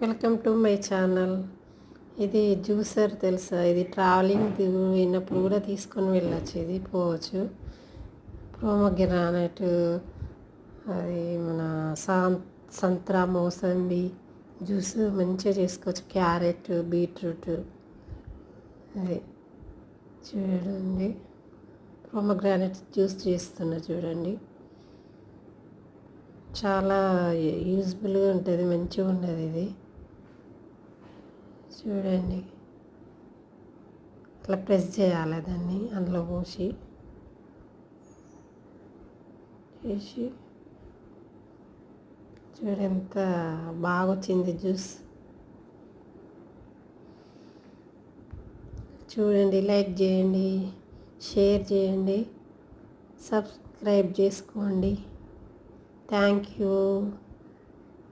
Welcome to my channel. ఇది juicer తెలుసా? ఇది ట్రావెలింగ్ పోయినప్పుడు కూడా తీసుకొని వెళ్ళచ్చు. ఇది పోవచ్చు. ప్రోమోగ్రానైట్, అది మన సంత్రా, మోసంబి జ్యూస్ మంచిగా చేసుకోవచ్చు. క్యారెట్, బీట్రూట్, అది చూడండి. ప్రోమోగ్రానైట్ జ్యూస్ చేస్తున్నా చూడండి. చాలా యూజ్ఫుల్గా ఉంటుంది, మంచిగా ఉన్నది ఇది చూడండి. అట్లా ప్రెస్ చేయాలి దాన్ని, అందులో పోసి చూడండి ఎంత బాగా వచ్చింది జ్యూస్. చూడండి, లైక్ చేయండి, షేర్ చేయండి, సబ్స్క్రైబ్ చేసుకోండి. Thank you.